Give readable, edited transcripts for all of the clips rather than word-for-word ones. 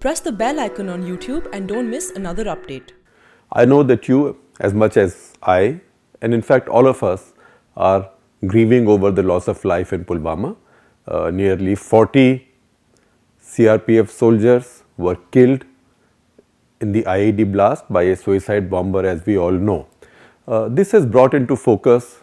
Press the bell icon on YouTube and don't miss another update. I know that you, as much as I, and in fact all of us, are grieving over the loss of life in Pulwama. Nearly 40 CRPF soldiers were killed in the IED blast by a suicide bomber, as we all know. This has brought into focus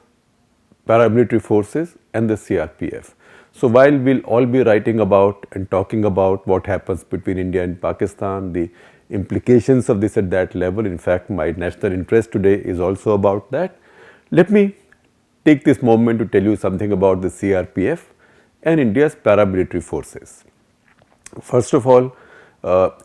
paramilitary forces and the CRPF. So while we'll all be writing about and talking about what happens between India and Pakistan, the implications of this at that level, in fact my national interest today is also about that. Let me take this moment to tell you something about the CRPF and India's paramilitary forces. First of all,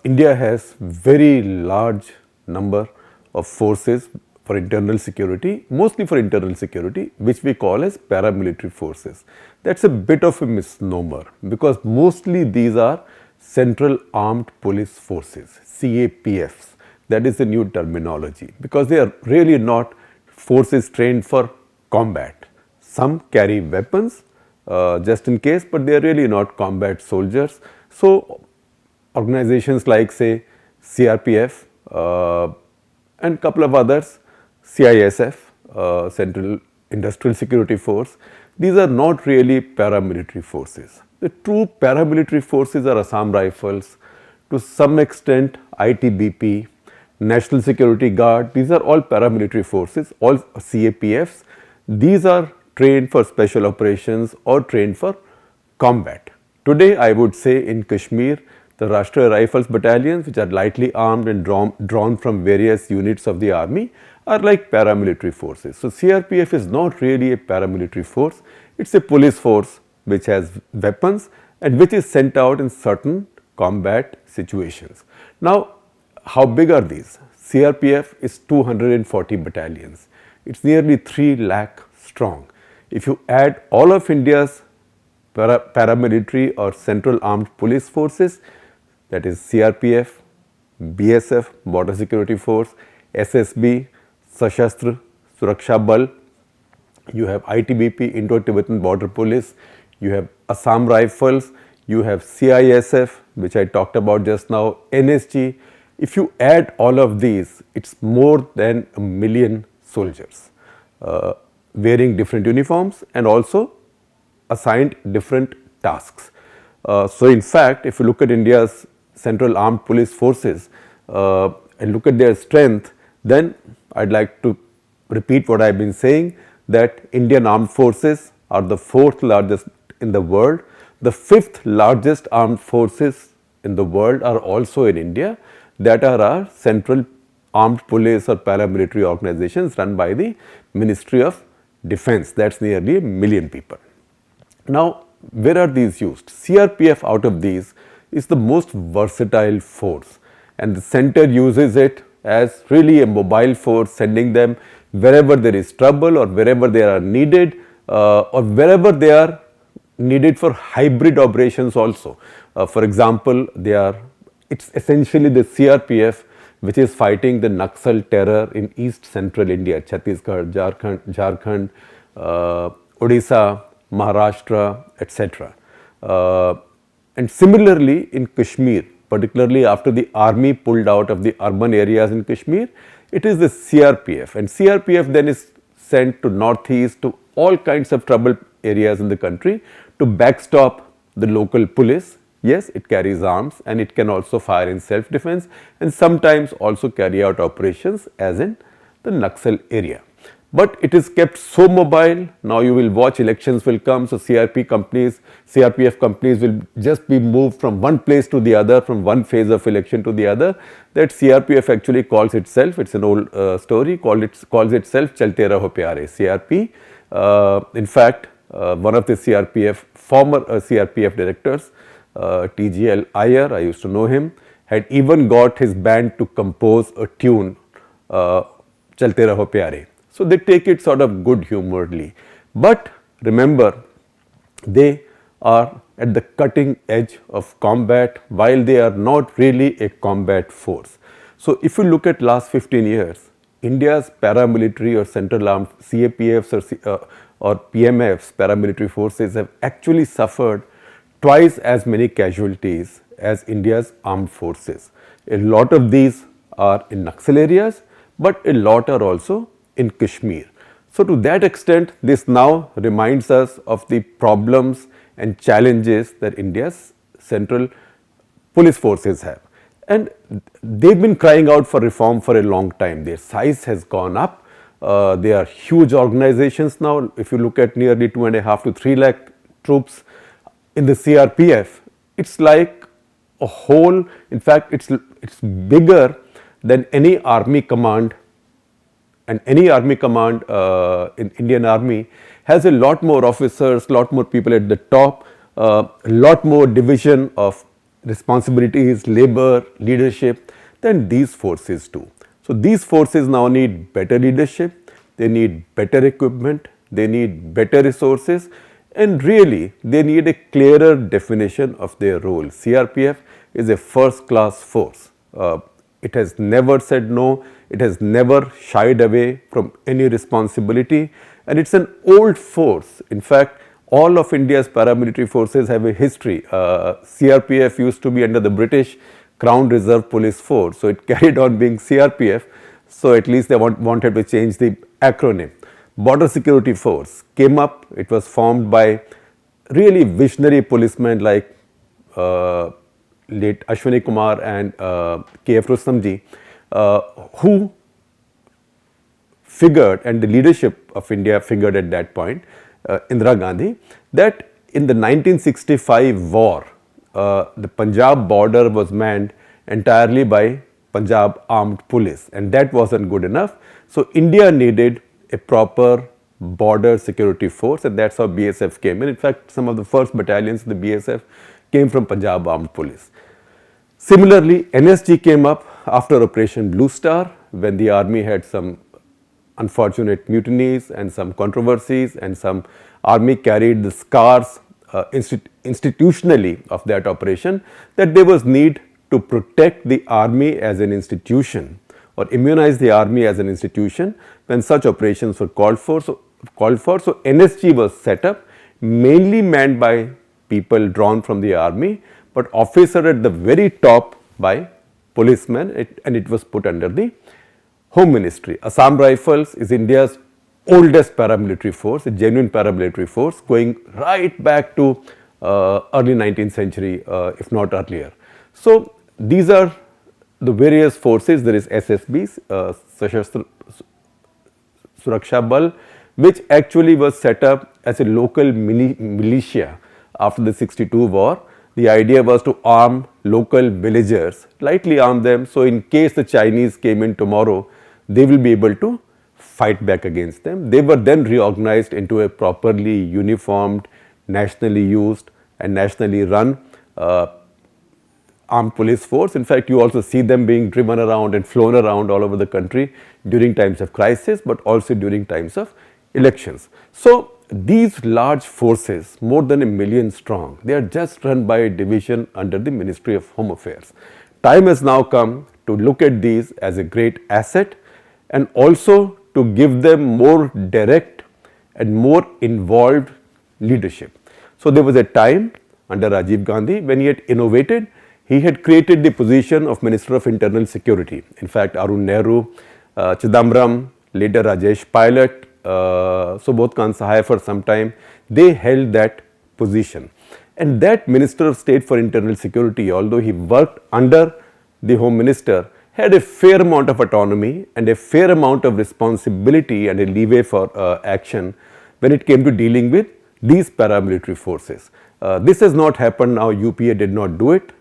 India has very large number of forces for internal security, mostly for internal security, which we call as paramilitary forces. That's a bit of a misnomer because mostly these are Central Armed Police Forces, CAPFs. That is the new terminology because they are really not forces trained for combat. Some carry weapons just in case, but they are really not combat soldiers. So organizations like say CRPF and couple of others, CISF, Central Industrial Security Force, these are not really paramilitary forces. The true paramilitary forces are Assam Rifles, to some extent ITBP, National Security Guard, these are all paramilitary forces, all CAPFs. These are trained for special operations or trained for combat. Today I would say in Kashmir, the Rashtriya Rifles battalions, which are lightly armed and drawn from various units of the army, are like paramilitary forces. So CRPF is not really a paramilitary force, it's a police force which has weapons and which is sent out in certain combat situations. Now, how big are these? CRPF is 240 battalions. It's nearly 3 lakh strong. If you add all of India's paramilitary or Central Armed Police Forces, that is CRPF, BSF, Border Security Force, SSB, Sashastra Suraksha Bal, you have ITBP, Indo-Tibetan Border Police, you have Assam Rifles, you have CISF, which I talked about just now, NSG. If you add all of these, it's more than 1 million soldiers wearing different uniforms and also assigned different tasks. So in fact, if you look at India's Central Armed Police Forces and look at their strength, then I'd like to repeat what I've been saying, that Indian Armed Forces are the 4th largest in the world. The 5th largest armed forces in the world are also in India, that are our Central Armed Police or paramilitary organizations run by the Ministry of Defense. That's nearly 1 million people. Now, where are these used? CRPF out of these is the most versatile force, and the center uses it as really a mobile force, sending them wherever there is trouble or wherever they are needed or wherever they are needed for hybrid operations also. For example, it's essentially the CRPF which is fighting the Naxal terror in East Central India, Chhattisgarh, Jharkhand, Odisha, Maharashtra, etc. And similarly in Kashmir, particularly after the army pulled out of the urban areas in Kashmir, it is the CRPF, and CRPF then is sent to northeast to all kinds of troubled areas in the country to backstop the local police. Yes, it carries arms and it can also fire in self-defense and sometimes also carry out operations as in the Naxal area. But it is kept so mobile. Now you will watch, elections will come, so CRPF companies will just be moved from one place to the other, from one phase of election to the other, that CRPF actually calls itself, it's an old story, calls itself Chalte Raho Pyare, CRP. In fact, one of the former CRPF directors, TGL Iyer, I used to know him, had even got his band to compose a tune, Chalte Raho Pyare. So they take it sort of good humoredly. But remember, they are at the cutting edge of combat while they are not really a combat force. So if you look at last 15 years, India's paramilitary or central armed CAPFs or PMFs, paramilitary forces, have actually suffered twice as many casualties as India's armed forces. A lot of these are in Naxal areas, but a lot are also in Kashmir. So to that extent, this now reminds us of the problems and challenges that India's central police forces have. And they've been crying out for reform for a long time. Their size has gone up. They are huge organizations now. If you look at nearly 2.5 to 3 lakh troops in the CRPF, it's like a whole, in fact, it's bigger than any army command, and any army command in Indian Army has a lot more officers, lot more people at the top, a lot more division of responsibilities, labor, leadership than these forces do. So these forces now need better leadership, they need better equipment, they need better resources, and really they need a clearer definition of their role. CRPF is a first class force. It has never said no, it has never shied away from any responsibility, and it's an old force. In fact, all of India's paramilitary forces have a history. CRPF used to be under the British Crown Reserve Police Force, so it carried on being CRPF, so at least they wanted to change the acronym. Border Security Force came up, it was formed by really visionary policemen like late Ashwani Kumar and K.F. Rustamji, who figured, and the leadership of India figured at that point, Indira Gandhi, that in the 1965 war, the Punjab border was manned entirely by Punjab Armed Police, and that wasn't good enough. So India needed a proper border security force, and that's how BSF came in. In fact, some of the first battalions in the BSF came from Punjab Armed Police. Similarly, NSG came up after Operation Blue Star, when the army had some unfortunate mutinies and some controversies, and some army carried the scars institutionally of that operation, that there was need to protect the army as an institution or immunize the army as an institution when such operations were called for. So NSG was set up, mainly manned by people drawn from the army, but officered at the very top by policemen, and it was put under the Home Ministry. Assam Rifles is India's oldest paramilitary force, a genuine paramilitary force going right back to early 19th century, if not earlier. So these are the various forces. There is SSBs, Sashastra Suraksha Bal, which actually was set up as a local militia after the 62 war. The idea was to arm local villagers, lightly arm them, so in case the Chinese came in tomorrow, they will be able to fight back against them. They were then reorganized into a properly uniformed, nationally used and nationally run armed police force. In fact, you also see them being driven around and flown around all over the country during times of crisis, but also during times of elections. So these large forces, more than 1 million strong, they are just run by a division under the Ministry of Home Affairs. Time has now come to look at these as a great asset, and also to give them more direct and more involved leadership. So there was a time under Rajiv Gandhi when he had innovated. He had created the position of Minister of Internal Security. In fact, Arun Nehru, Chidambaram, later Rajesh Pilot, Subodh Kant Sahai for some time, they held that position. And that Minister of State for Internal Security, although he worked under the Home Minister, had a fair amount of autonomy and a fair amount of responsibility and a leeway for action when it came to dealing with these paramilitary forces. This has not happened now. UPA did not do it.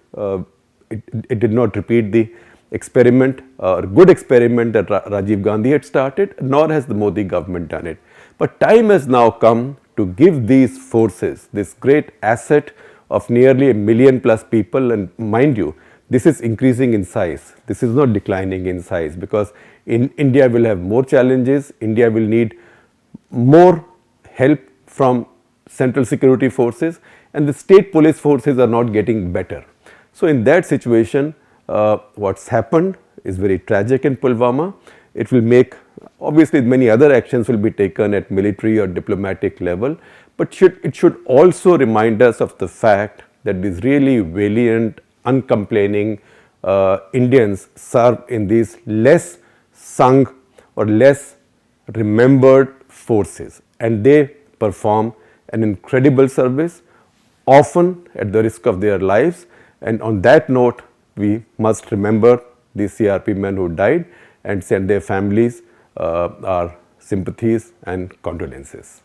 It did not repeat the experiment, good experiment that Rajiv Gandhi had started, nor has the Modi government done it. But time has now come to give these forces this great asset of nearly 1 million plus people, and mind you, this is increasing in size. This is not declining in size, because India will have more challenges. India will need more help from central security forces, and the state police forces are not getting better. So in that situation, what's happened is very tragic in Pulwama. It will make, obviously many other actions will be taken at military or diplomatic level, but it should also remind us of the fact that these really valiant uncomplaining Indians serve in these less sung or less remembered forces, and they perform an incredible service, often at the risk of their lives. And on that note, we must remember the CRP men who died and send their families our sympathies and condolences.